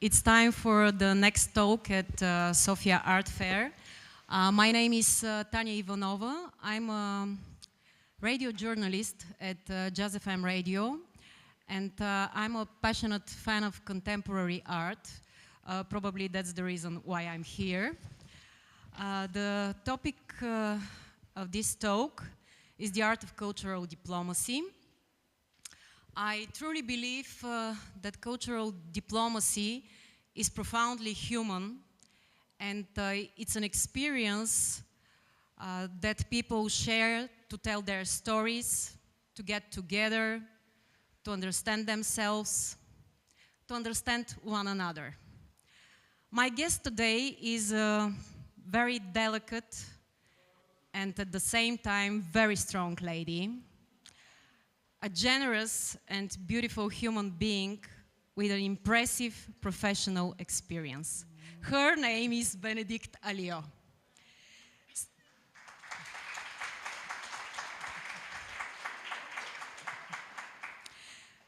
It's time for the next talk at Sofia Art Fair. My name is Tanya Ivanova. I'm a radio journalist at Jazz FM Radio, and I'm a passionate fan of contemporary art. Probably that's the reason why I'm here. The topic of this talk is the art of cultural diplomacy. I truly believe that cultural diplomacy is profoundly human, and it's an experience that people share to tell their stories, to get together, to understand themselves, to understand one another. My guest today is a very delicate and at the same time very strong lady. A generous and beautiful human being with an impressive professional experience. Her name is Bénédicte Alliot.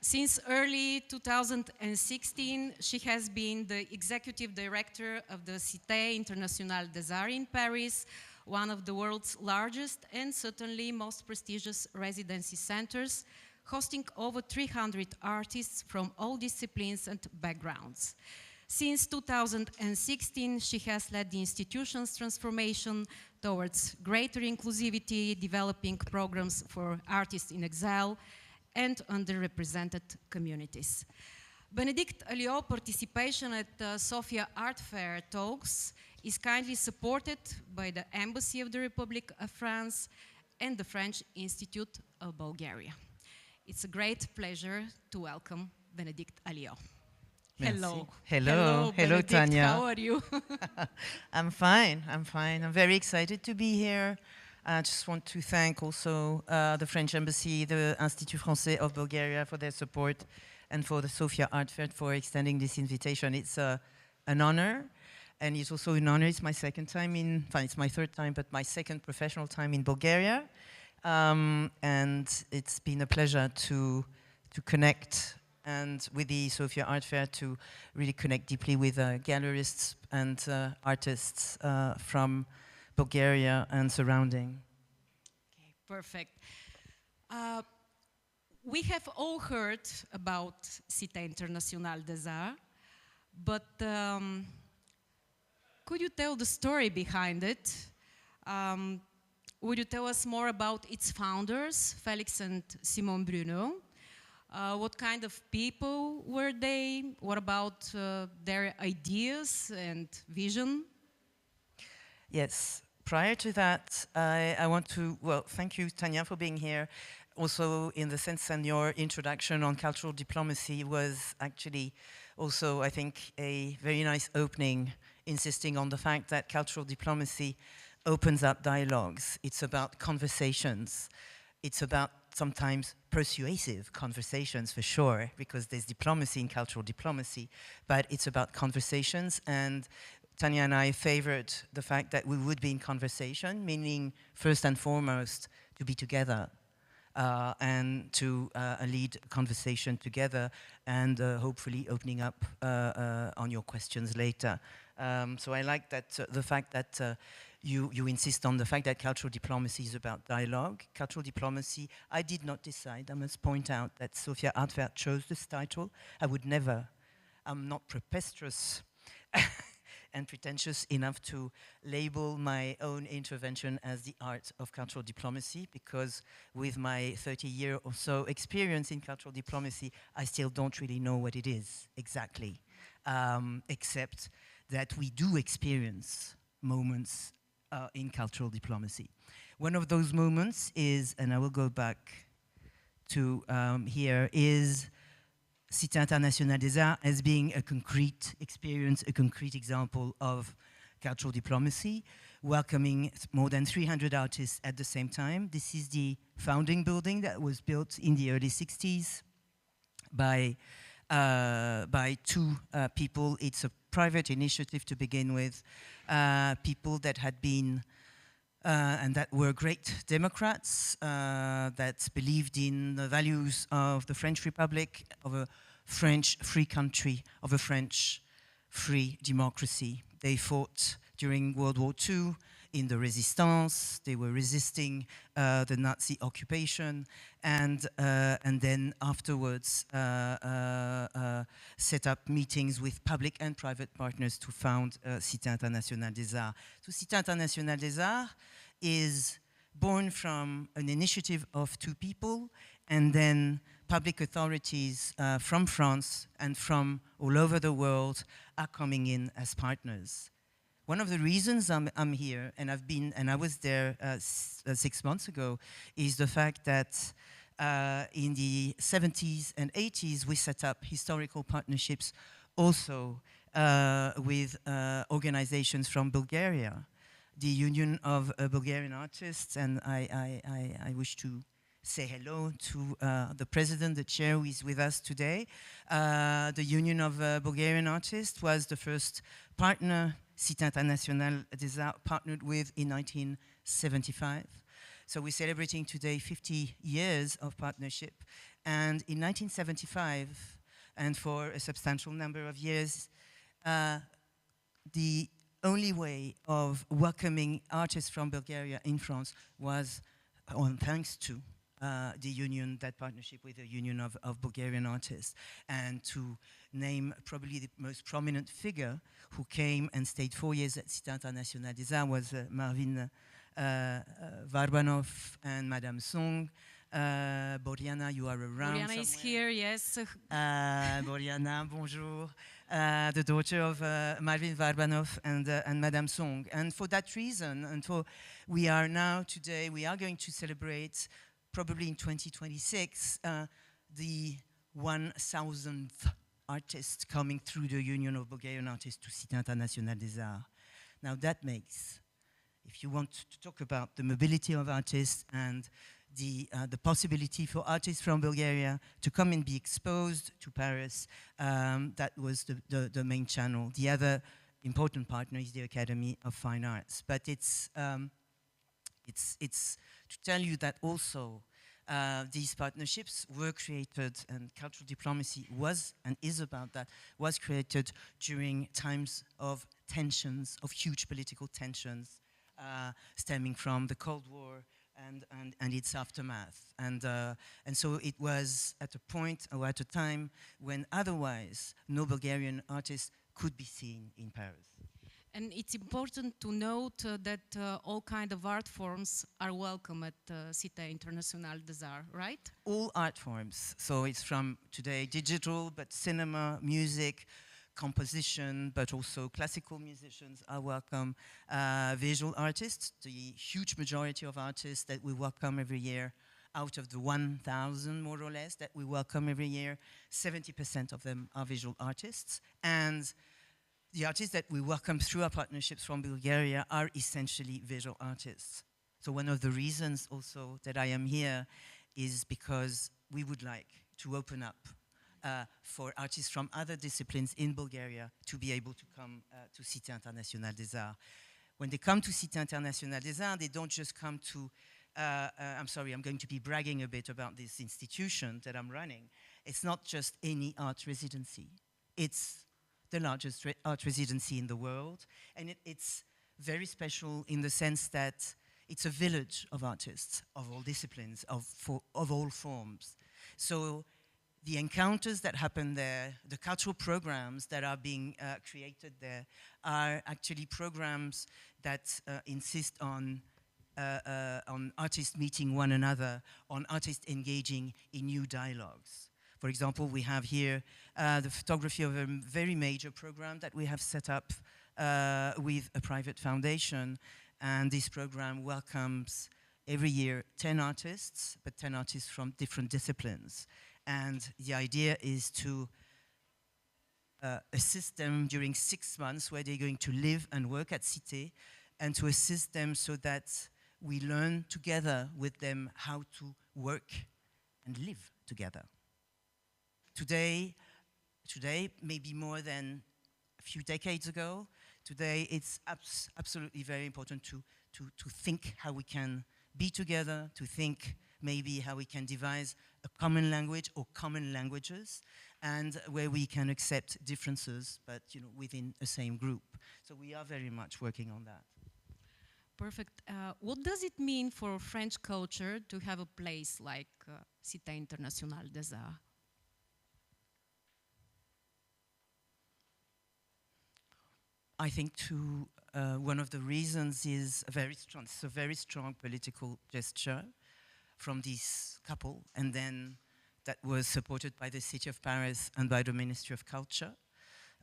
Since early 2016, she has been the executive director of the Cité Internationale des Arts in Paris, one of the world's largest and certainly most prestigious residency centers, hosting over 300 artists from all disciplines and backgrounds. Since 2016, she has led the institution's transformation towards greater inclusivity, developing programs for artists in exile and underrepresented communities. Bénédicte Alliot participation at Sofia Art Fair talks is kindly supported by the Embassy of the Republic of France and the French Institute of Bulgaria. It's a great pleasure to welcome Bénédicte Alliot. Hello. Hello. Hello, Tanya. How are you? I'm fine. I'm very excited to be here. I just want to thank also the French Embassy, the Institut Français of Bulgaria for their support, and for the Sofia Art Fair for extending this invitation. It's an honor, and it's also an honor. It's my second time it's my third time, but my second professional time in Bulgaria. And it's been a pleasure to connect and with the Sofia Art Fair to really connect deeply with gallerists and artists from Bulgaria and surrounding. Okay, perfect. We have all heard about Cité Internationale des Arts, but could you tell the story behind it? Would you tell us more about its founders, Felix and Simone Bruno? What kind of people were they? What about their ideas and vision? Yes. Prior to that, I want to, thank you, Tanya, for being here. Also, in the sense and your introduction on cultural diplomacy was actually also, I think, a very nice opening, insisting on the fact that cultural diplomacy opens up dialogues. It's about conversations. It's about sometimes persuasive conversations, for sure, because there's diplomacy in cultural diplomacy, but it's about conversations. And Tanya and I favored the fact that we would be in conversation, meaning first and foremost to be together and to lead conversation together, and hopefully opening up on your questions later. So I like that the fact that you insist on the fact that cultural diplomacy is about dialogue. Cultural diplomacy, I did not decide. I must point out that Sofia Art Fair chose this title. I would never, I'm not preposterous and pretentious enough to label my own intervention as the art of cultural diplomacy, because with my 30-year or so experience in cultural diplomacy, I still don't really know what it is exactly, except that we do experience moments in cultural diplomacy. One of those moments is, and I will go back to here, is Cité Internationale des Arts as being a concrete experience, a concrete example of cultural diplomacy, welcoming more than 300 artists at the same time. This is the founding building that was built in the early 60s by two people. It's a private initiative to begin with, people that had been and that were great Democrats, that believed in the values of the French Republic, of a French free country, of a French free democracy. They fought during World War II in the resistance. They were resisting the Nazi occupation, and then afterwards set up meetings with public and private partners to found Cité Internationale des Arts. So Cité Internationale des Arts is born from an initiative of two people, and then public authorities from France and from all over the world are coming in as partners. One of the reasons I'm here, and I was there 6 months ago, is the fact that in the 70s and 80s we set up historical partnerships also with organizations from Bulgaria, the Union of Bulgarian Artists, and I wish to say hello to the president, the chair, who is with us today. The Union of Bulgarian Artists was the first partner Cité Internationale des Arts partnered with in 1975. So we're celebrating today 50 years of partnership. And in 1975, and for a substantial number of years, the only way of welcoming artists from Bulgaria in France was thanks to the union, that partnership with the Union of Bulgarian Artists. And to name probably the most prominent figure who came and stayed 4 years at Cité Internationale des Arts was Marvin Varbanov and Madame Song. Boriana, you are around Boriana is here, yes. Boriana, bonjour. The daughter of Marvin Varbanov and Madame Song. And for that reason, we are going to celebrate probably in 2026, the 1,000th artist coming through the Union of Bulgarian Artists to Cité Internationale des Arts. Now that makes, if you want to talk about the mobility of artists and the possibility for artists from Bulgaria to come and be exposed to Paris, that was the main channel. The other important partner is the Academy of Fine Arts. But it's to tell you that also these partnerships were created, and cultural diplomacy was and is about that, was created during times of tensions, of huge political tensions, stemming from the Cold War and its aftermath. And so it was at a point or at a time when otherwise no Bulgarian artist could be seen in Paris. And it's important to note that all kinds of art forms are welcome at Cité Internationale des Arts, right? All art forms. So it's from today digital, but cinema, music, composition, but also classical musicians are welcome. Visual artists, the huge majority of artists that we welcome every year, out of the 1,000 more or less that we welcome every year, 70% of them are visual artists. And the artists that we welcome through our partnerships from Bulgaria are essentially visual artists. So one of the reasons also that I am here is because we would like to open up for artists from other disciplines in Bulgaria to be able to come to Cité Internationale des Arts. When they come to Cité Internationale des Arts, they don't just come to, I'm sorry, I'm going to be bragging a bit about this institution that I'm running. It's not just any art residency. It's the largest art residency in the world, and it's very special in the sense that it's a village of artists of all disciplines, of all forms. So the encounters that happen there, the cultural programs that are being created there are actually programs that insist on artists meeting one another, on artists engaging in new dialogues. For example, we have here the photography of a very major program that we have set up with a private foundation, and this program welcomes every year 10 artists, but 10 artists from different disciplines. And the idea is to assist them during 6 months where they're going to live and work at Cité, and to assist them so that we learn together with them how to work and live together. Today, maybe more than a few decades ago, today it's absolutely very important to think how we can be together, to think maybe how we can devise a common language or common languages. and where we can accept differences, but within a same group. So we are very much working on that. Perfect. What does it mean for French culture to have a place like Cité Internationale des Arts? I think one of the reasons is it's a very strong political gesture from this couple, and then that was supported by the City of Paris and by the Ministry of Culture,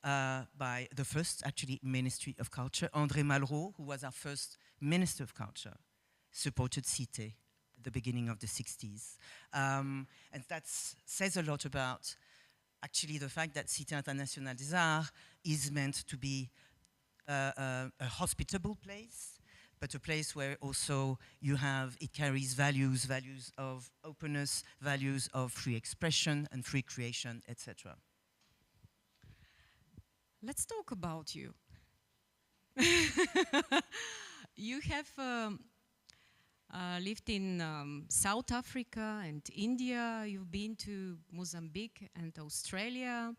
by the first, actually, Ministry of Culture. André Malraux, who was our first Minister of Culture, supported Cité at the beginning of the 60s. And that says a lot about, actually, the fact that Cité Internationale des Arts is meant to be a hospitable place, but a place where also it carries values of openness, values of free expression and free creation, etc. Let's talk about you. You have lived in South Africa and India. You've been to Mozambique and Australia.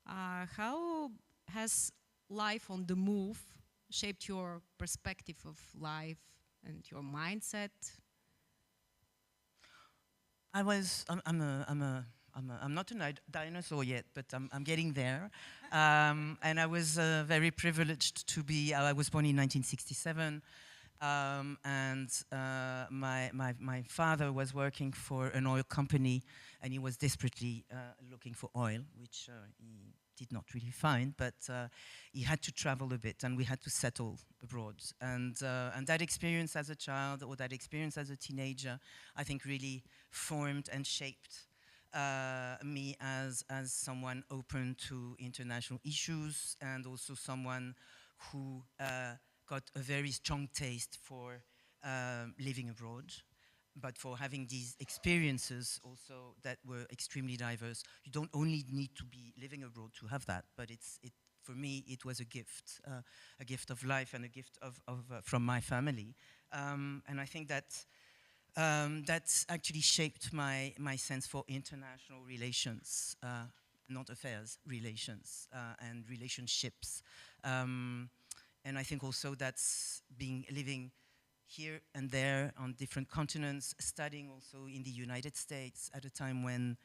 How has life on the move shaped your perspective of life and your mindset? I'm not a dinosaur yet, but I'm getting there. And I was very privileged to be. I was born in 1967, and my father was working for an oil company, and he was desperately looking for oil, which he did not really find, but he had to travel a bit, and we had to settle abroad. And that experience as a child, or that experience as a teenager, I think really formed and shaped me as someone open to international issues, and also someone who got a very strong taste for living abroad, but for having these experiences also that were extremely diverse. You don't only need to be living abroad to have that, but for me it was a gift of life, and a gift from my family, and I think that that's actually shaped my sense for international relations, not affairs, relations, and relationships. And I think also that's living here and there on different continents, studying also in the United States at a time when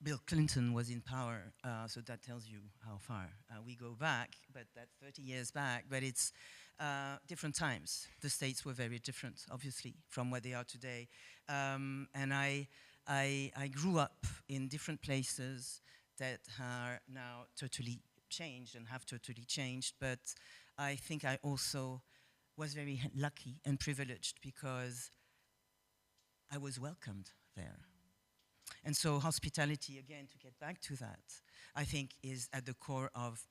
Bill Clinton was in power. So that tells you how far we go back, but that's 30 years back, but it's different times. The States were very different, obviously, from where they are today. And I grew up in different places that are now totally changed and have totally changed, but I think I also was very lucky and privileged because I was welcomed there. And so hospitality, again, to get back to that, I think is at the core of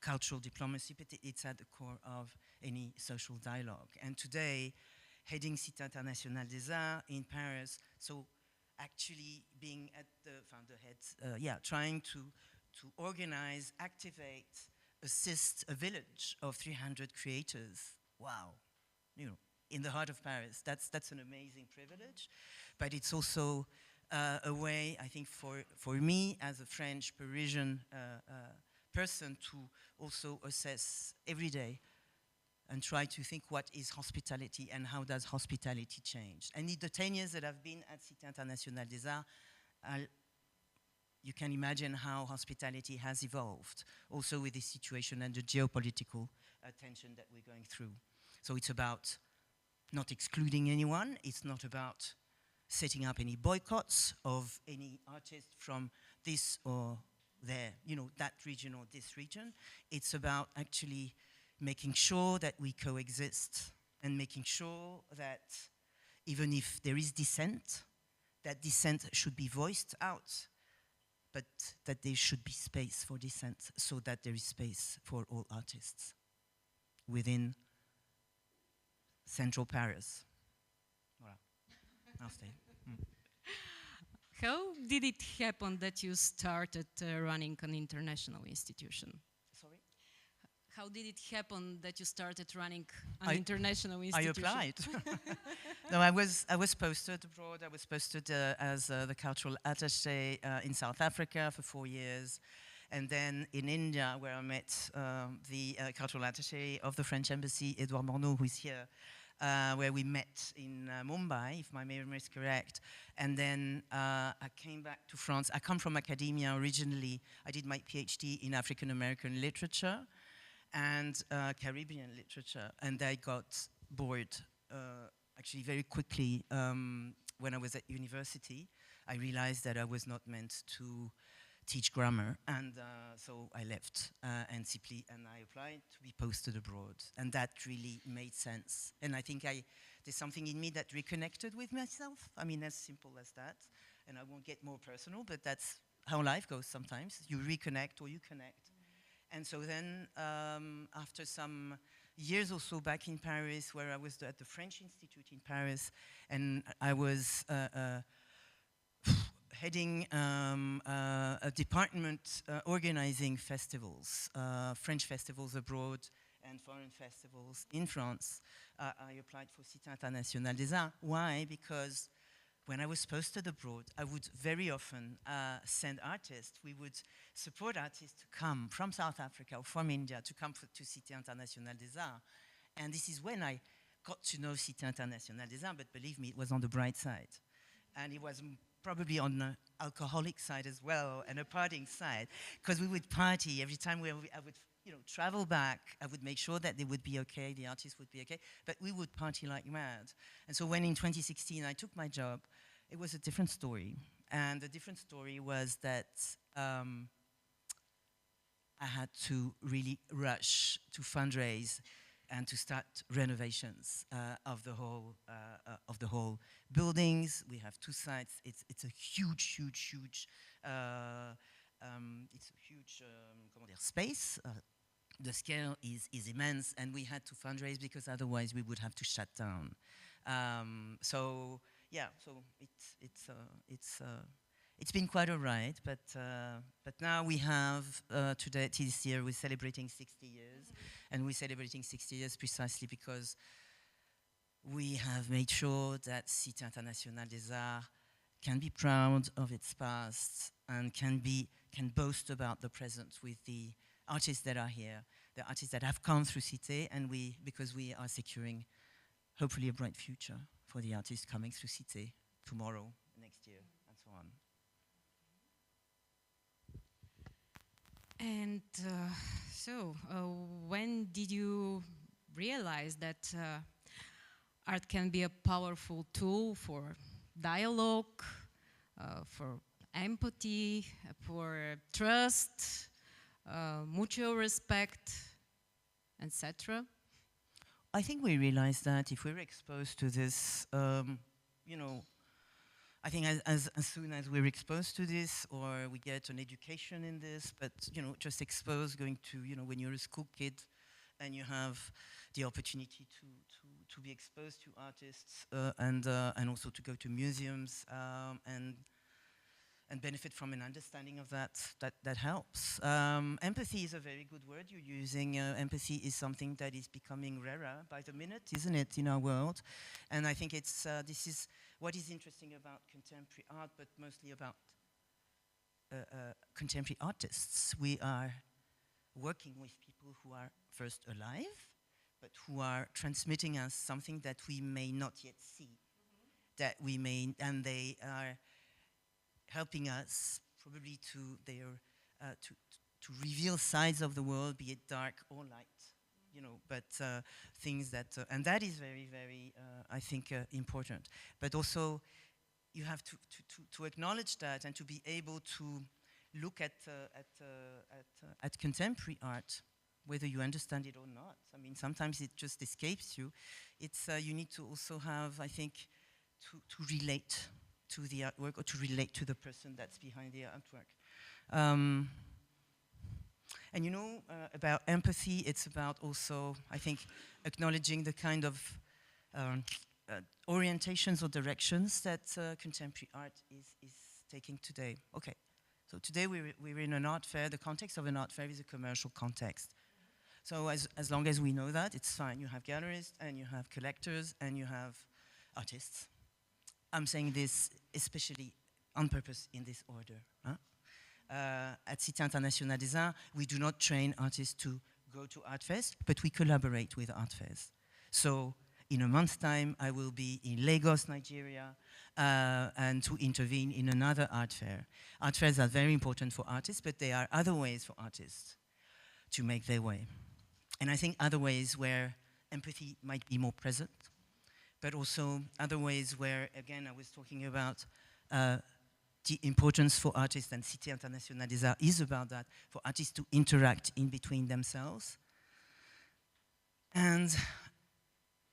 cultural diplomacy, but it's at the core of any social dialogue. And today, heading Cité Internationale des Arts in Paris, so actually being at the founder head, trying to organize, activate, assist a village of 300 creators. Wow, in the heart of Paris. That's an amazing privilege, but it's also a way, I think, for me as a French Parisian person to also assess every day and try to think what is hospitality and how does hospitality change. And in the 10 years that I've been at Cité Internationale des Arts, you can imagine how hospitality has evolved, also with this situation and the geopolitical tension that we're going through. So it's about not excluding anyone. It's not about setting up any boycotts of any artist from this or there, that region or this region. It's about actually making sure that we coexist and making sure that even if there is dissent, that dissent should be voiced out, but that there should be space for dissent so that there is space for all artists within Central Paris. Voilà. I'll stay. How did it happen that you started running an international institution? Sorry? How did it happen that you started running an international institution? I applied. No, I was posted abroad. I was posted as the cultural attaché in South Africa for 4 years, and then in India, where I met the cultural attaché of the French embassy, Edouard Morneau, who is here, where we met in Mumbai, if my memory is correct. And then I came back to France. I come from academia originally. I did my PhD in African American literature and Caribbean literature, and I got bored actually very quickly when I was at university. I realized that I was not meant to teach grammar, and so I left and I applied to be posted abroad, and that really made sense. And I think there's something in me that reconnected with myself. I mean, as simple as that. And I won't get more personal, but that's how life goes sometimes. You reconnect or you connect. And so then, after some years or so back in Paris, where I was at the French Institute in Paris, and I was heading a department organizing festivals, French festivals abroad and foreign festivals in France. I applied for Cité Internationale des Arts. Why? Because when I was posted abroad, I would very often send artists. We would support artists to come from South Africa or from India to come to Cité Internationale des Arts. And this is when I got to know Cité Internationale des Arts, but believe me, it was on the bright side. And it was probably on the alcoholic side as well, and a partying side, because we would party every time I would travel back. I would make sure that they would be okay, the artists would be okay, but we would party like mad. And so when in 2016 I took my job, it was a different story. And the different story was that I had to really rush to fundraise and to start renovations of the whole buildings. We have 2 sites. It's a huge space. The scale is immense, and we had to fundraise because otherwise we would have to shut down. So it's been quite a ride, but now we have today, this year, we're celebrating 60 years, and we're celebrating 60 years precisely because we have made sure that Cité Internationale des Arts can be proud of its past and can boast about the present with the artists that are here, the artists that have come through Cité, and because we are securing, hopefully, a bright future for the artists coming through Cité tomorrow, next year, and so on. And when did you realize that art can be a powerful tool for dialogue, for empathy, for trust, mutual respect, etc.? I think we realize that if we're exposed to this, I think as soon as we're exposed to this, or we get an education in this, but just exposed, going to when you're a school kid, and you have the opportunity to be exposed to artists and also to go to museums and benefit from an understanding of that helps. Empathy is a very good word you're using. Empathy is something that is becoming rarer by the minute, isn't it, in our world? And I think this is what is interesting about contemporary art, but mostly about contemporary artists. We are working with people who are first alive, but who are transmitting us something that we may not yet see, and they are helping us probably to reveal sides of the world, be it dark or light, but things that, and that is very, very, I think, important. But also, you have to acknowledge that and to be able to look at contemporary art, whether you understand it or not. I mean, sometimes it just escapes you. It's you need to also have, I think, to relate to the artwork, or to relate to the person that's behind the artwork. And about empathy, it's about also, I think, acknowledging the kind of orientations or directions that contemporary art is taking today. Okay, so today we're in an art fair. The context of an art fair is a commercial context. So as long as we know that, it's fine. You have galleries, and you have collectors, and you have artists. I'm saying this especially on purpose in this order. Huh? At Cité Internationale des Arts, we do not train artists to go to art fairs, but we collaborate with art fairs. So in a month's time, I will be in Lagos, Nigeria, and to intervene in another art fair. Art fairs are very important for artists, but there are other ways for artists to make their way. And I think other ways where empathy might be more present, but also other ways where, again, I was talking about the importance for artists, and Cité Internationale des Arts is about that, for artists to interact in between themselves. And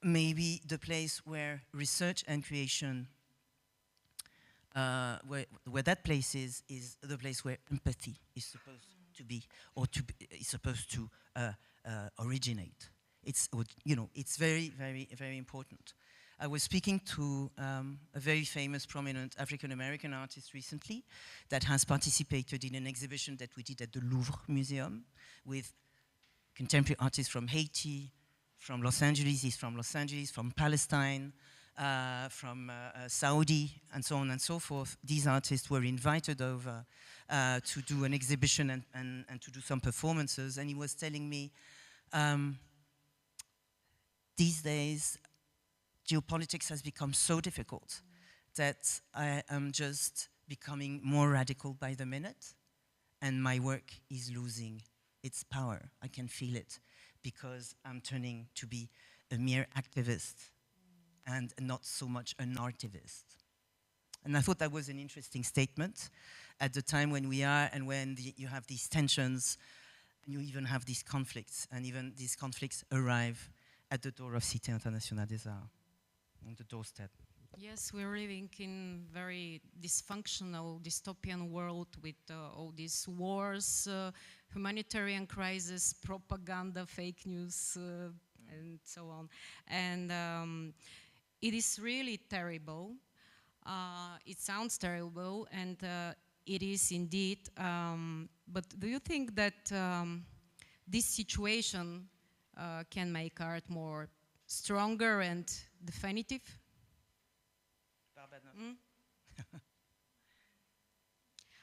maybe the place where research and creation, where that place is the place where empathy is supposed to be, or is supposed to originate. It's, you know, it's very, very, very important. I was speaking to a very famous, prominent African-American artist recently that has participated in an exhibition that we did at the Louvre Museum with contemporary artists from Haiti, from Los Angeles, he's from Los Angeles, from Palestine, from Saudi, and so on and so forth. These artists were invited over to do an exhibition and to do some performances, and he was telling me, these days, geopolitics has become so difficult that I am just becoming more radical by the minute, and my work is losing its power. I can feel it, because I'm turning to be a mere activist and not so much an artivist. And I thought that was an interesting statement at the time when we are, and when you have these tensions, and you even have these conflicts, and even these conflicts arrive at the door of Cité Internationale des Arts, on the doorstep. Yes, we're living in very dysfunctional, dystopian world with all these wars, humanitarian crisis, propaganda, fake news, and so on. And it is really terrible. It sounds terrible, and it is indeed. But do you think that this situation can make art more stronger and definitive? Mm?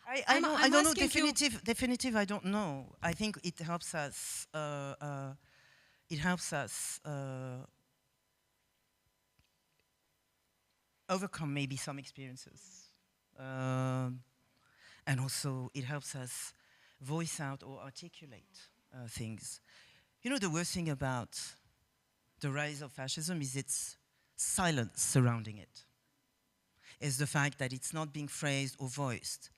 I don't know, definitive, I don't know. I think it helps us, overcome maybe some experiences. And also it helps us voice out or articulate things. You know, the worst thing about the rise of fascism is its silence surrounding it. Is the fact that it's not being phrased or voiced.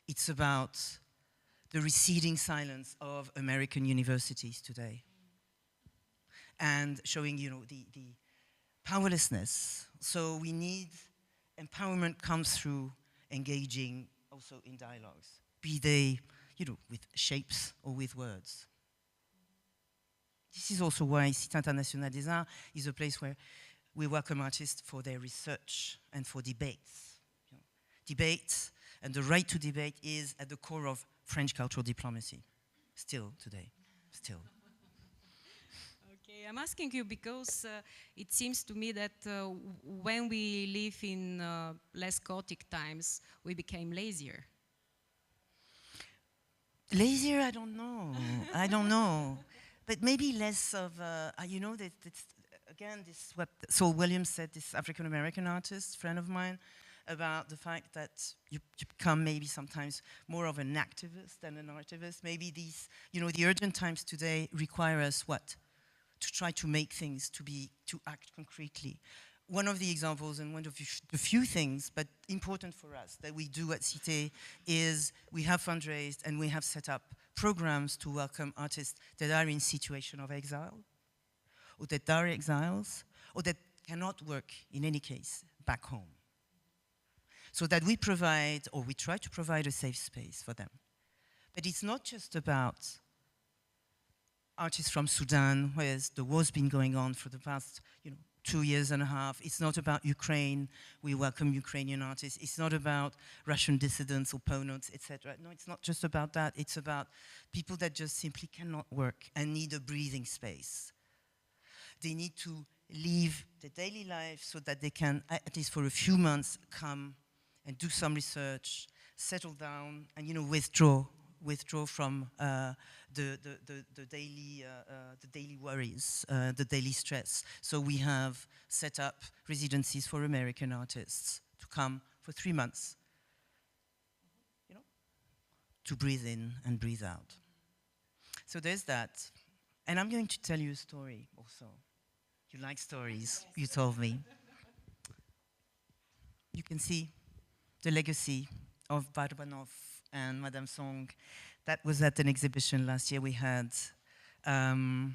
It's about the receding silence of American universities today. And showing, you know, the powerlessness. So we need, empowerment comes through engaging also in dialogues, be they, you know, with shapes or with words. This is also why Cité Internationale des Arts is a place where we welcome artists for their research and for debates. You know, debate and the right to debate is at the core of French cultural diplomacy, still today, still. Okay, I'm asking you because it seems to me that when we live in less chaotic times, we became lazier. Lazier, I don't know. I don't know. But maybe less of, you know, again, this what Saul Williams said, this African-American artist, friend of mine, about the fact that you become maybe sometimes more of an activist than an artivist. Maybe these, you know, the urgent times today require us what? To try to make things, to act concretely. One of the examples and one of the few things, but important for us, that we do at Cité is we have fundraised and we have set up programs to welcome artists that are in situation of exile, or that are exiles, or that cannot work in any case back home. So that we provide, or we try to provide, a safe space for them. But it's not just about artists from Sudan, where the war's been going on for the past, you know, 2.5 years. It's not about Ukraine. We welcome Ukrainian artists. It's not about Russian dissidents, opponents, etc. No, it's not just about that. It's about people that just simply cannot work and need a breathing space. They need to leave their daily life so that they can, at least for a few months, come and do some research, settle down, and withdraw from the daily worries, the daily stress. So we have set up residencies for American artists to come for 3 months, to breathe in and breathe out. So there's that. And I'm going to tell you a story also. You like stories, you told me. You can see the legacy of Barbanov and Madame Song. That was at an exhibition last year we had. The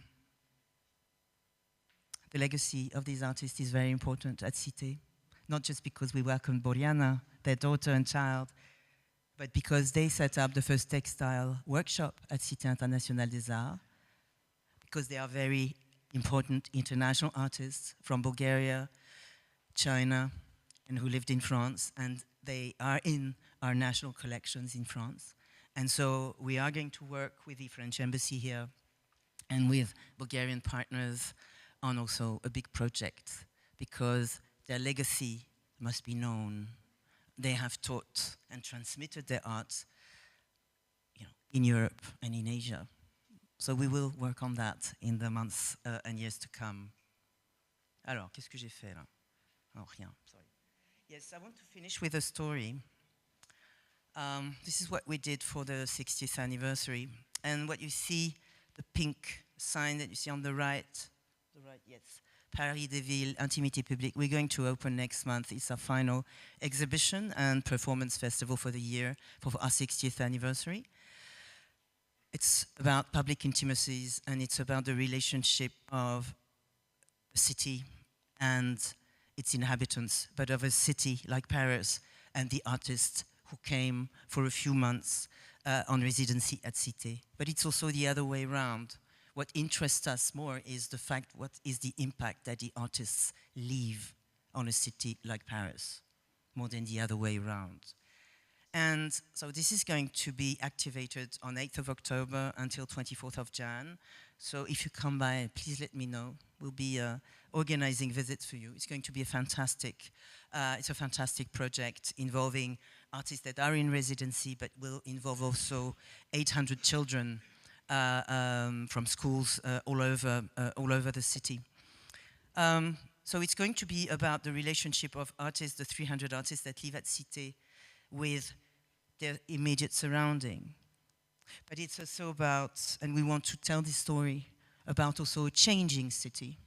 legacy of these artists is very important at Cité, not just because we welcomed Boriana, their daughter and child, but because they set up the first textile workshop at Cité Internationale des Arts, because they are very important international artists from Bulgaria, China, and who lived in France, and they are in our national collections in France. And so we are going to work with the French embassy here and with Bulgarian partners on also a big project, because their legacy must be known. They have taught and transmitted their art, in Europe and in Asia. So we will work on that in the months and years to come. Alors, qu'est-ce que j'ai fait là? Oh, rien, sorry. Yes, I want to finish with a story. This is what we did for the 60th anniversary. And what you see, the pink sign that you see on the right, yes, Paris des Villes, Intimité Publique. We're going to open next month. It's our final exhibition and performance festival for the year, for our 60th anniversary. It's about public intimacies, and it's about the relationship of a city and its inhabitants, but of a city like Paris and the artists who came for a few months on residency at Cité. But it's also the other way around. What interests us more is the fact, what is the impact that the artists leave on a city like Paris, more than the other way around. And so this is going to be activated on 8th of October until 24th of Jan. So if you come by, please let me know. We'll be organizing visits for you. It's going to be a fantastic project involving artists that are in residency, but will involve also 800 children from schools all over the city. So it's going to be about the relationship of artists, the 300 artists that live at Cité, with their immediate surrounding. But it's also about, and we want to tell this story, about also a changing city.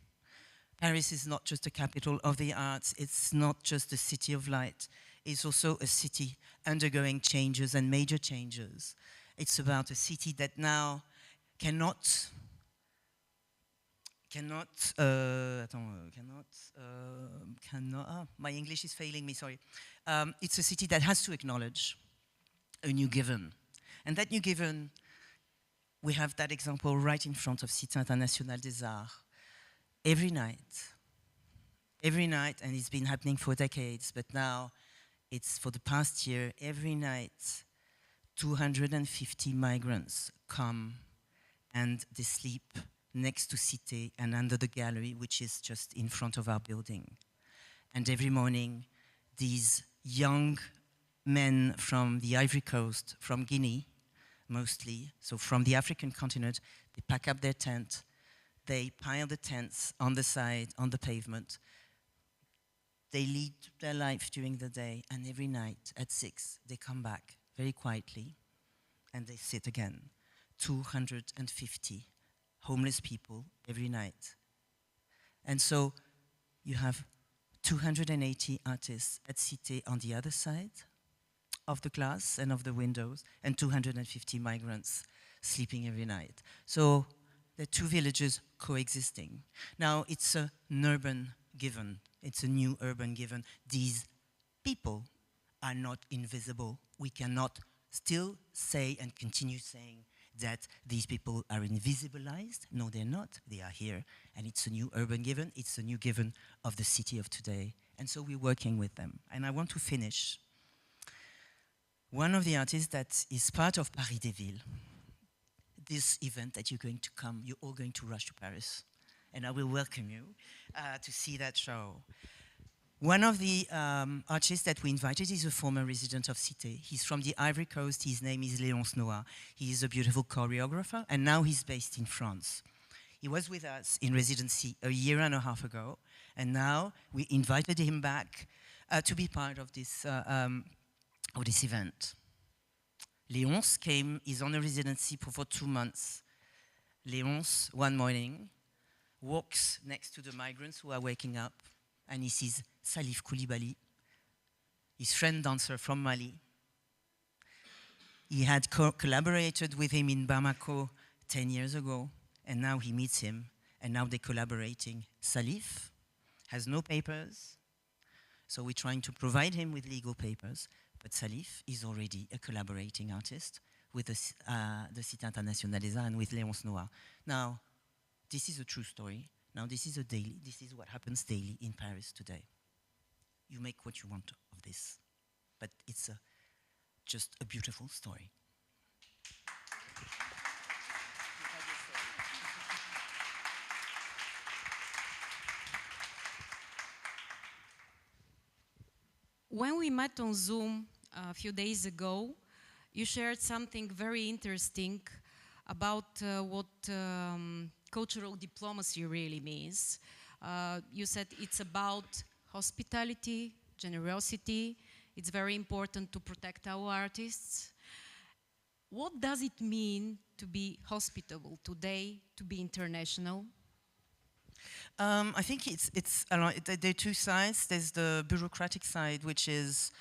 Paris is not just a capital of the arts, it's not just a city of light, it's also a city undergoing changes and major changes. It's about a city that now cannot, my English is failing me, sorry. It's a city that has to acknowledge a new given. And that new given, we have that example right in front of Cité Internationale des Arts. Every night, and it's been happening for decades, but now it's for the past year, every night, 250 migrants come and they sleep next to Cité and under the gallery, which is just in front of our building. And every morning, these young men from the Ivory Coast, from Guinea, mostly, so from the African continent, they pack up their tent, they pile the tents on the side, on the pavement. They lead their life during the day, and every night at 6, they come back very quietly, and they sit again. 250 homeless people every night. And so you have 280 artists at Cité on the other side of the glass and of the windows, and 250 migrants sleeping every night. So there are two villages coexisting. Now it's an urban given. It's a new urban given. These people are not invisible. We cannot still say and continue saying that these people are invisibilized. No, they're not. They are here. And it's a new urban given. It's a new given of the city of today. And so we're working with them. And I want to finish. One of the artists that is part of Paris des Villes, this event that you're going to come, you're all going to rush to Paris. and I will welcome you to see that show. One of the artists that we invited is a former resident of Cité. He's from the Ivory Coast. His name is Léonce Noah. He is a beautiful choreographer, and now he's based in France. He was with us in residency a year and a half ago, and now we invited him back to be part of this event. Léonce is on a residency for 2 months. Léonce, one morning, walks next to the migrants who are waking up, and he sees Salif Koulibaly, his friend dancer from Mali. He had collaborated with him in Bamako 10 years ago, and now he meets him, and now they're collaborating. Salif has no papers, so we're trying to provide him with legal papers, but Salif is already a collaborating artist with the Cité Internationale and with Léonce Noah. Now, this is a true story. Now, this is what happens daily in Paris today. You make what you want of this, but it's just a beautiful story. When we met on Zoom a few days ago, you shared something very interesting about what cultural diplomacy really means. You said it's about hospitality, generosity. It's very important to protect our artists. What does it mean to be hospitable today, to be international? I think there are two sides. There's the bureaucratic side, which is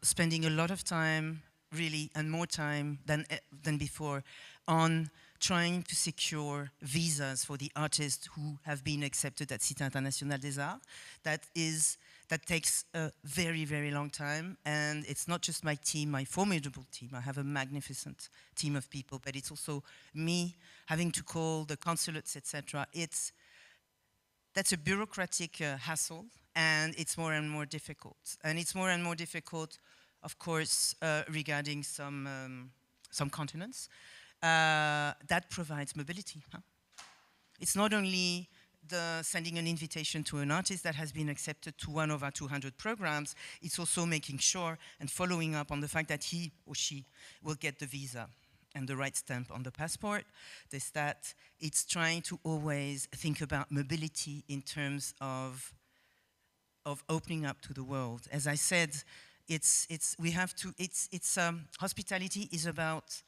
spending a lot of time, really, and more time than before, on trying to secure visas for the artists who have been accepted at Cité Internationale des Arts. That takes a very, very long time, and it's not just my team, my formidable team. I have a magnificent team of people, but it's also me having to call the consulates, etc. That's a bureaucratic hassle, and it's more and more difficult. And it's more and more difficult, of course, regarding some continents. That provides mobility. Huh? It's not only sending an invitation to an artist that has been accepted to one of our 200 programs, it's also making sure and following up on the fact that he or she will get the visa and the right stamp on the passport. It's trying to always think about mobility in terms of opening up to the world. As I said, hospitality is about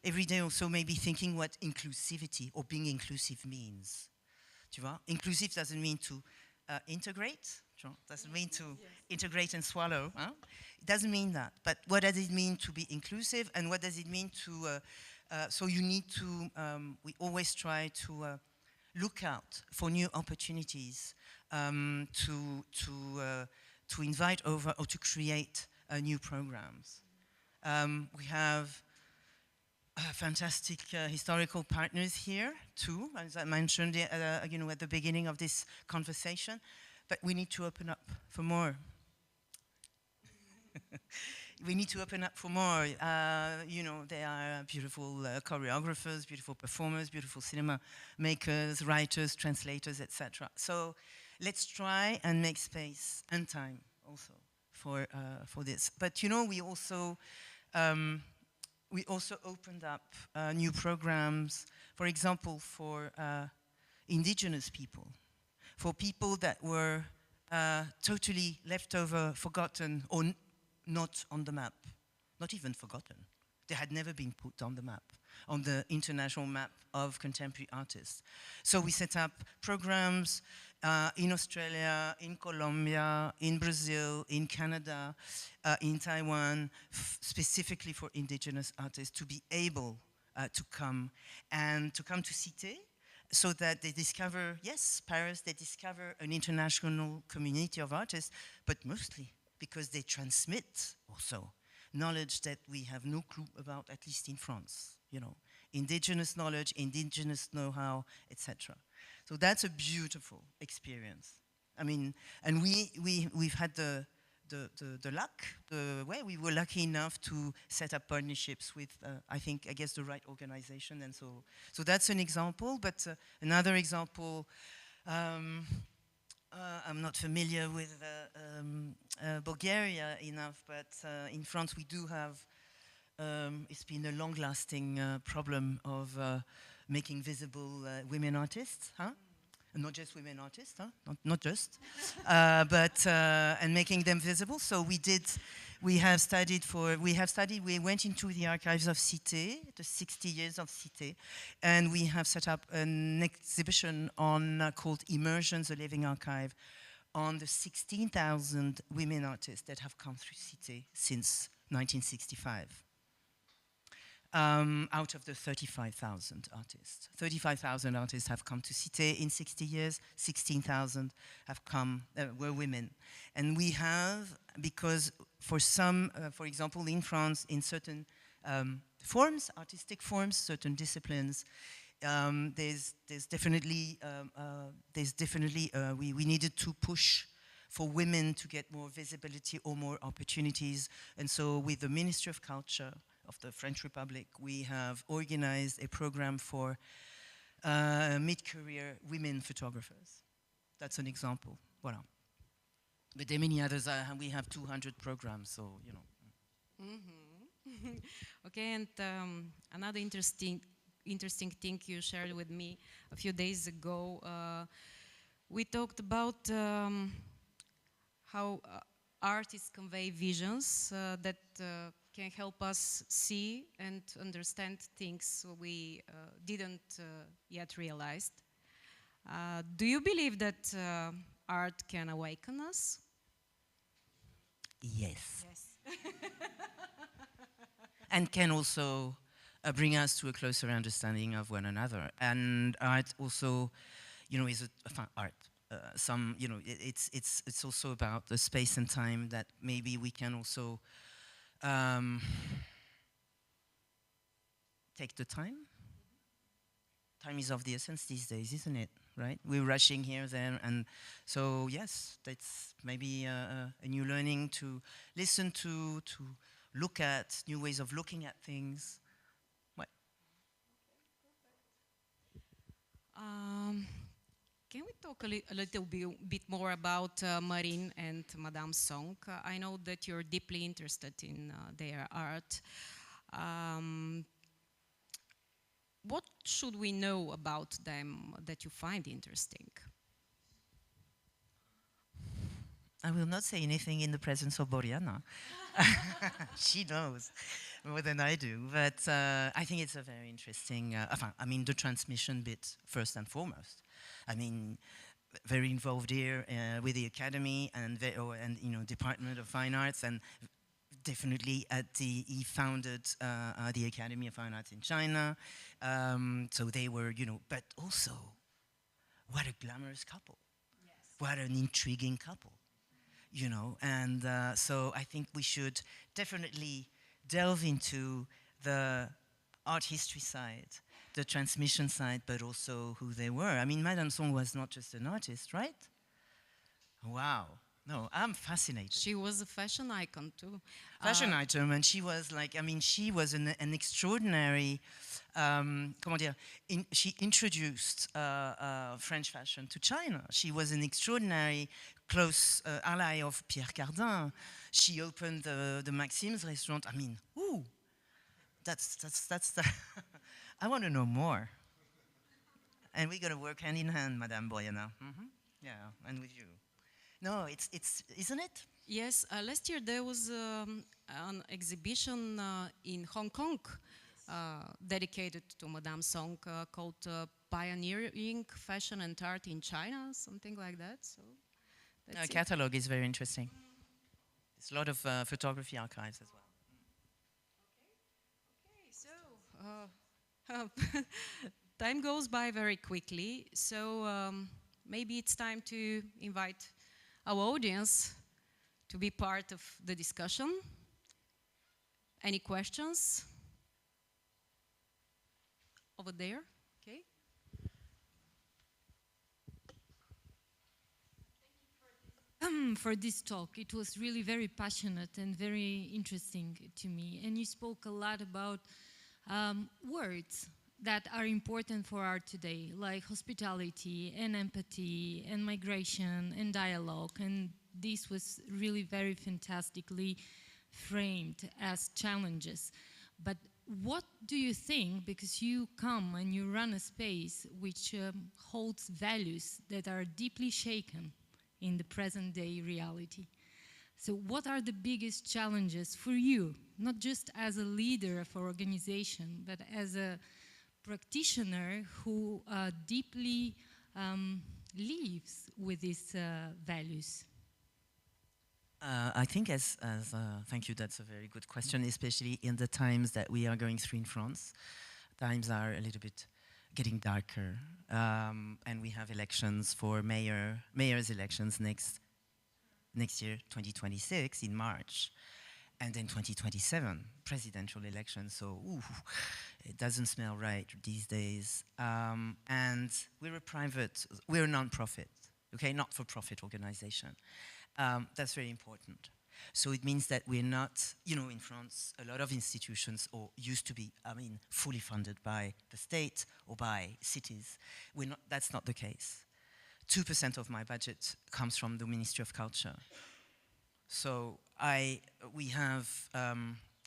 every day also maybe thinking what inclusivity or being inclusive means. Tu vois? Inclusive doesn't mean to integrate, doesn't mean to integrate and swallow. Huh? It doesn't mean that. But what does it mean to be inclusive, and what does it mean to, so you need to, we always try to look out for new opportunities to invite over or to create new programs. We have fantastic historical partners here too, as I mentioned at the beginning of this conversation, but we need to open up for more. We need to open up for more. There are beautiful choreographers, beautiful performers, beautiful cinema makers, writers, translators, etc. So let's try and make space and time also for this. But we also opened up new programs, for example, for indigenous people, for people that were totally left over, forgotten, or not on the map, not even forgotten. They had never been put on the map, on the international map of contemporary artists. So we set up programs in Australia, in Colombia, in Brazil, in Canada, in Taiwan, specifically for indigenous artists to be able to come to Cité, so that they discover, yes, Paris, they discover an international community of artists, but mostly because they transmit also knowledge that we have no clue about, at least in France, indigenous knowledge, indigenous know-how, etc. So that's a beautiful experience. I mean, and we've had the the luck, the way we were lucky enough to set up partnerships with, I guess the right organization, and so that's an example. But another example, I'm not familiar with Bulgaria enough, but in France we do have. It's been a long-lasting problem of making visible women artists, huh? Not just women artists, huh? Not just, but and making them visible. So we went into the archives of Cité, the 60 years of Cité, and we have set up an exhibition on called Immersions, a Living Archive, on the 16,000 women artists that have come through Cité since 1965. Out of the 35,000 artists. 35,000 artists have come to Cité in 60 years, 16,000 have come, were women. And we have, because for some, for example, in France, in certain forms, artistic forms, certain disciplines, there's definitely, we needed to push for women to get more visibility or more opportunities. And so with the Ministry of Culture of the French Republic, we have organized a program for mid-career women photographers. That's an example. Voilà. But there are many others. We have 200 programs, so, you know. Mm-hmm. Okay, and another interesting thing you shared with me a few days ago, we talked about how artists convey visions that can help us see and understand things we didn't yet realize. Do you believe that art can awaken us? Yes. And can also bring us to a closer understanding of one another. And art also, you know, is art. You know, it's also about the space and time that maybe we can also take the time. Time is of the essence these days, isn't it? Right? We're rushing here, there, and so yes, that's maybe a new learning to listen to look at new ways of looking at things. What? Can we talk a little bit more about Marine and Madame Song? I know that you're deeply interested in their art. What should we know about them that you find interesting? I will not say anything in the presence of Boriana. She knows more than I do, but I think it's a very interesting, I mean, the transmission bit first and foremost. I mean, very involved here with the Academy and you know, Department of Fine Arts, and definitely he founded the Academy of Fine Arts in China. So they were, you know, but also, what a glamorous couple. Yes. What an intriguing couple, you know. And so I think we should definitely delve into the art history side, the transmission side, but also who they were. I mean, Madame Song was not just an artist, right? Wow. No, I'm fascinated. She was a fashion icon too. Fashion item, and she was like, I mean, she was an extraordinary, comment dire, she introduced French fashion to China. She was an extraordinary close ally of Pierre Cardin. She opened the Maxim's restaurant. I mean, ooh, that's the I want to know more. And we're going to work hand in hand, Madame Boyana. Mm-hmm. Yeah, and with you. No, it's isn't it? Yes, last year there was an exhibition in Hong Kong dedicated to Madame Song called Pioneering Fashion and Art in China, something like that. So The catalog is very interesting. There's a lot of photography archives as well. Okay, so time goes by very quickly. So maybe it's time to invite our audience to be part of the discussion. Any questions? Over there, okay. for this talk. It was really very passionate and very interesting to me. And you spoke a lot about words that are important for art today, like hospitality and empathy and migration and dialogue. And this was really very fantastically framed as challenges. But what do you think, because you come and you run a space which holds values that are deeply shaken in the present day reality. So what are the biggest challenges for you, not just as a leader of our organization, but as a practitioner who deeply lives with these values? I think thank you, that's a very good question, especially in the times that we are going through in France. Times are a little bit getting darker, and we have elections for mayor's elections next year, 2026, in March, and then 2027, presidential elections, so it doesn't smell right these days. And we're a non-profit, okay, not-for-profit organization. That's very important. So it means that we're not, in France, a lot of institutions used to be, fully funded by the state or by cities. That's not the case. 2% of my budget comes from the Ministry of Culture. So I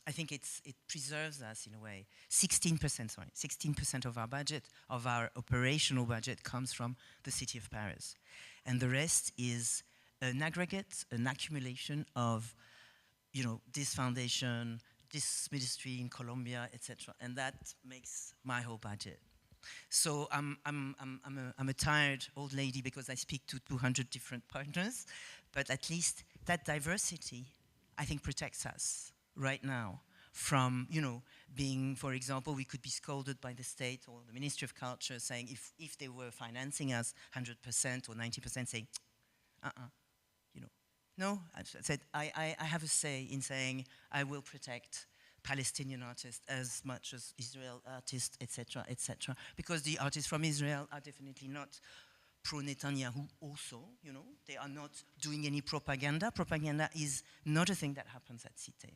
think it preserves us in a way. 16% of our budget, of our operational budget, comes from the city of Paris. And the rest is an aggregate, an accumulation of, this foundation, this ministry in Colombia, etc., and that makes my whole budget. So I'm a tired old lady because I speak to 200 different partners, but at least that diversity, I think, protects us right now from, being, for example, we could be scolded by the state or the Ministry of Culture saying if they were financing us 100% or 90%, saying, no, I said, I have a say in saying I will protect Palestinian artists as much as Israel artists, etc., etc., because the artists from Israel are definitely not pro-Netanyahu also, they are not doing any propaganda. Propaganda is not a thing that happens at Cité.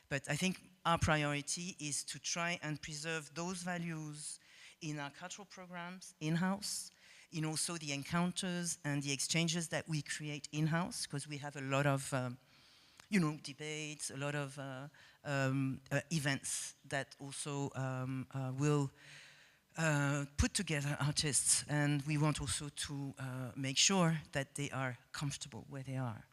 But I think our priority is to try and preserve those values in our cultural programs in-house, in also the encounters and the exchanges that we create in-house, because we have a lot of, debates, a lot of events that also will put together artists, and we want also to make sure that they are comfortable where they are,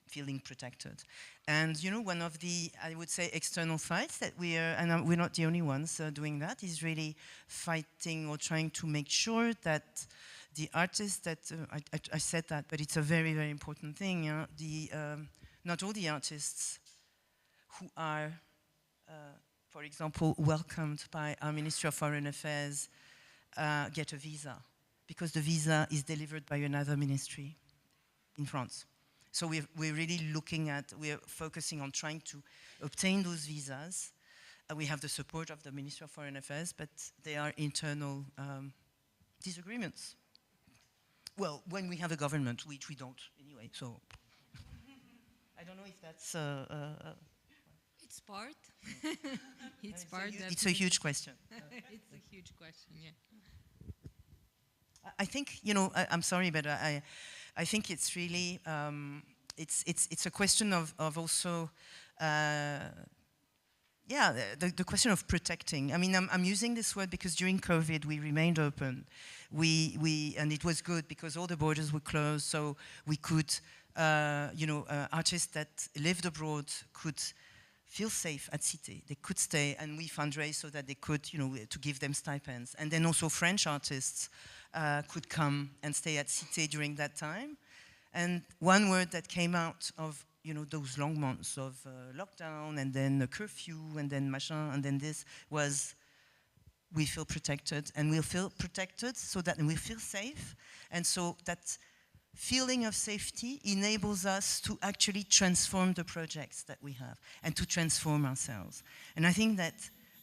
feeling protected. And one of the, I would say, external fights that and we're not the only ones doing that, is really fighting or trying to make sure that the artists that, I said that, but it's a very, very important thing, not all the artists who are, for example, welcomed by our Ministry of Foreign Affairs get a visa, because the visa is delivered by another ministry in France. So we're really we're focusing on trying to obtain those visas. We have the support of the Ministry of Foreign Affairs, but there are internal disagreements. Well, when we have a government, which we don't anyway, so I don't know if that's... It's part. It's a huge question. It's a huge question, yeah. I think, I'm sorry, but I think it's really, it's a question of also, the question of protecting. I mean, I'm using this word because during COVID we remained open. And it was good because all the borders were closed, so we could, artists that lived abroad could feel safe at Cité. They could stay, and we fundraised so that they could, to give them stipends. And then also French artists could come and stay at Cité during that time. And one word that came out of, those long months of lockdown, and then a curfew, and then machin, and then this, was we feel protected, and we'll feel protected so that we feel safe. And so that feeling of safety enables us to actually transform the projects that we have and to transform ourselves. And I think that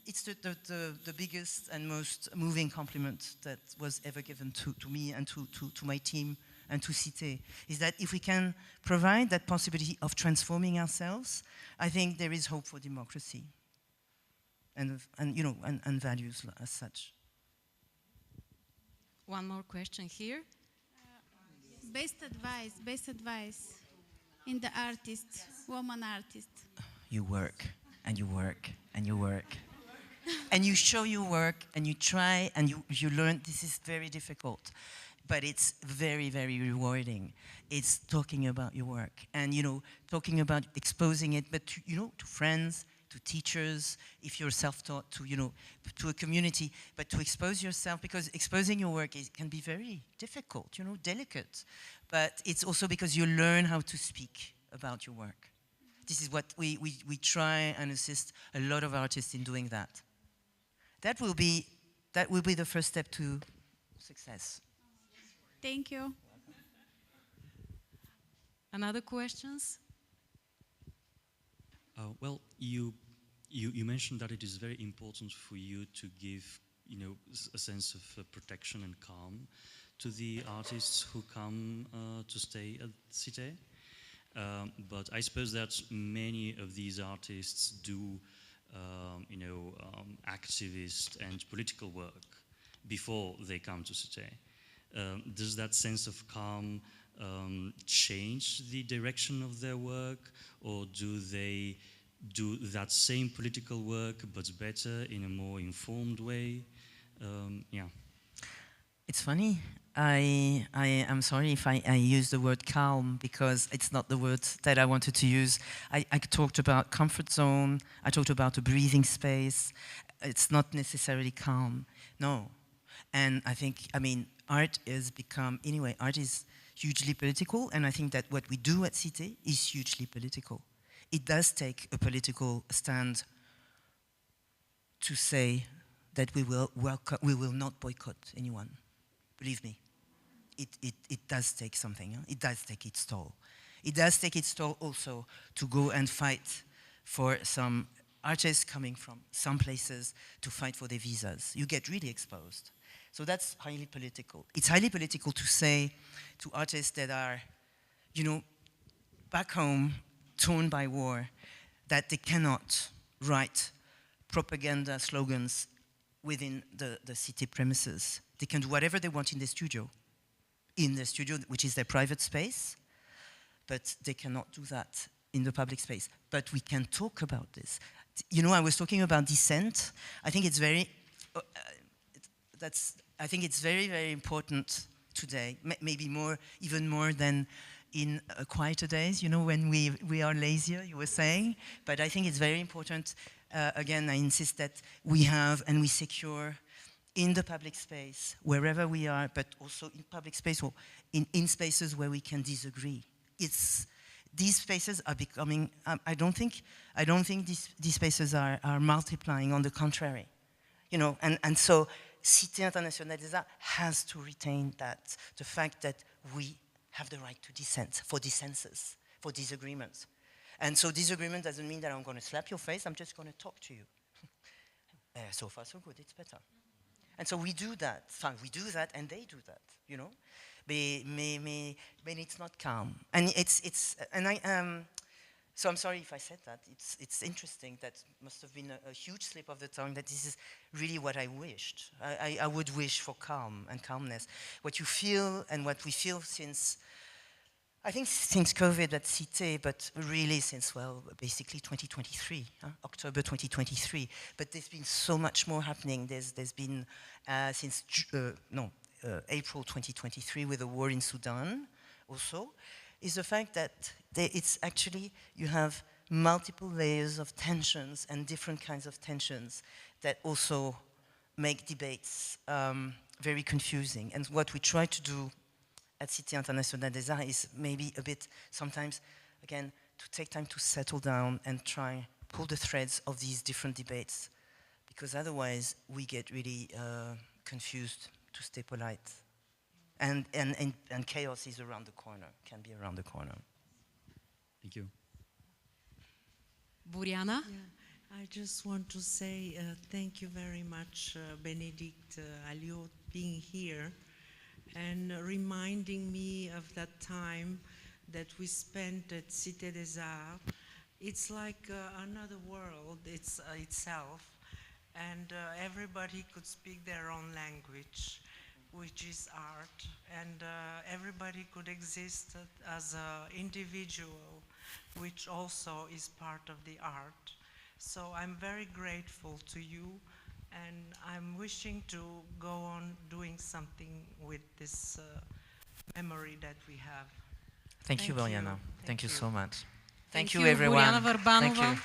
it's the biggest and most moving compliment that was ever given to me and to my team and to Cité, is that if we can provide that possibility of transforming ourselves, I think there is hope for democracy and values as such. One more question here. Best advice in the artist, woman artist. You work, and you work, and you work. And you show your work, and you try, and you learn. This is very difficult, but it's very, very rewarding. It's talking about your work, and talking about exposing it, but to friends, to teachers, if you're self-taught, to a community, but to expose yourself, because exposing your work can be very difficult, delicate. But it's also because you learn how to speak about your work. This is what we try and assist a lot of artists in doing that. That will be the first step to success. Thank you. Another questions? Well, you mentioned that it is very important for you to give, a sense of protection and calm to the artists who come to stay at Cité. But I suppose that many of these artists do, activist and political work before they come to Cité. Does that sense of calm change the direction of their work, or do they do that same political work but better in a more informed way? Yeah. It's funny. I am sorry if I use the word calm, because it's not the word that I wanted to use. I talked about comfort zone. I talked about a breathing space. It's not necessarily calm. No. And art is hugely political, and I think that what we do at Cité is hugely political. It does take a political stand to say that we will not boycott anyone. Believe me, it does take something. Huh? It does take its toll. It does take its toll also to go and fight for some artists coming from some places to fight for their visas. You get really exposed. So that's highly political. It's highly political to say to artists that are, back home, torn by war, that they cannot write propaganda slogans within the Cité premises. They can do whatever they want in the studio, which is their private space, but they cannot do that in the public space. But we can talk about this. I was talking about dissent. I think it's very, very, very important today, maybe even more than in quieter days, when we are lazier, you were saying. But I think it's very important. Again, I insist that we have and we secure in the public space, wherever we are, but also in public space or in spaces where we can disagree. These spaces are becoming, I don't think these spaces are multiplying, on the contrary. And so Cité Internationale des Arts has to retain the fact that we have the right to dissent, for dissensus, for disagreements. And so disagreement doesn't mean that I'm going to slap your face, I'm just going to talk to you. So far, so good, it's better. And so we do that, and they do that, But it's not calm. And so I'm sorry if I said that. It's interesting. That must have been a huge slip of the tongue, that this is really what I wished. I would wish for calm and calmness. What you feel and what we feel since COVID at Cité, but really since, basically 2023, October 2023. But there's been so much more happening. There's been since April 2023 with the war in Sudan also, is the fact that it's actually, you have multiple layers of tensions and different kinds of tensions that also make debates very confusing. And what we try to do at Cité Internationale des Arts is maybe a bit, sometimes, again, to take time to settle down and try pull the threads of these different debates, because otherwise we get really confused, to stay polite. And chaos is around the corner, can be around the corner. Thank you. Buriana? I just want to say thank you very much, Bénédicte Alliot, being here. and reminding me of that time that we spent at Cité des Arts. It's like another world, it's itself, and everybody could speak their own language, which is art, and everybody could exist as an individual, which also is part of the art. So I'm very grateful to you, and I'm wishing to go on doing something with this memory that we have. Thank you, Boriana. Thank you so much. Thank you, you, everyone. Boriana Verbanova. Thank you.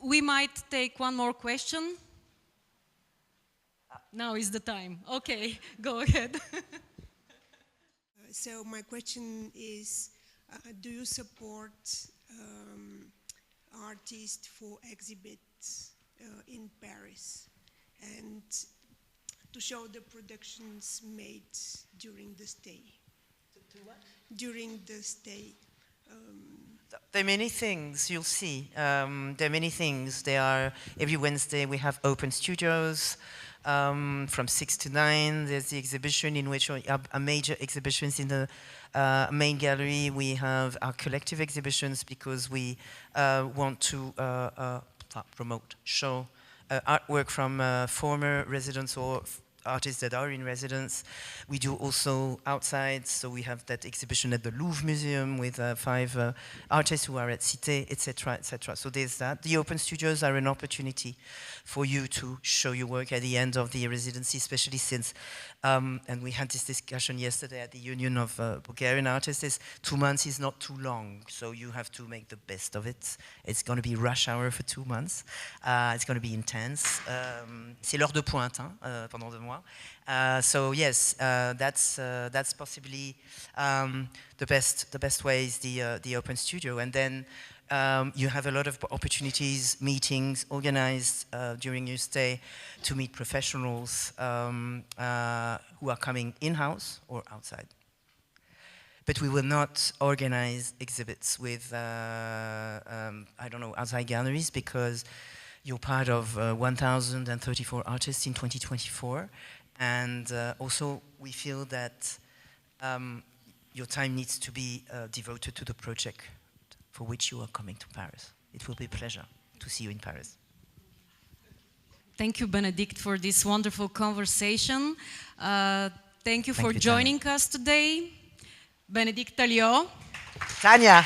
We might take one more question. Now is the time. Okay, go ahead. So my question is, do you support artists for exhibits in Paris and to show the productions made during the stay? To what? During the stay. There are many things you'll see. There are many things. There are, every Wednesday we have open studios from 6 to 9. There's the exhibition in which we have major exhibitions in the main gallery. We have our collective exhibitions because we want to promote, show artwork from former residents or artists that are in residence. We do also outside, so we have that exhibition at the Louvre Museum with 5 artists who are at Cité, etc., etc. So there's that. The open studios are an opportunity for you to show your work at the end of the residency, especially since, and we had this discussion yesterday at the Union of Bulgarian Artists, 2 months is not too long, so you have to make the best of it. It's going to be rush hour for 2 months. It's going to be intense. C'est l'heure de pointe pendant 2 mois. So yes, that's possibly the best way is the open studio, and then you have a lot of opportunities, meetings organized during your stay to meet professionals who are coming in-house or outside. But we will not organize exhibits with, I don't know, outside galleries, because you're part of 1,034 artists in 2024. And also, we feel that your time needs to be devoted to the project for which you are coming to Paris. It will be a pleasure to see you in Paris. Thank you, Bénédicte, for this wonderful conversation. Thank you for joining us today. Bénédicte Alliot. Tanya.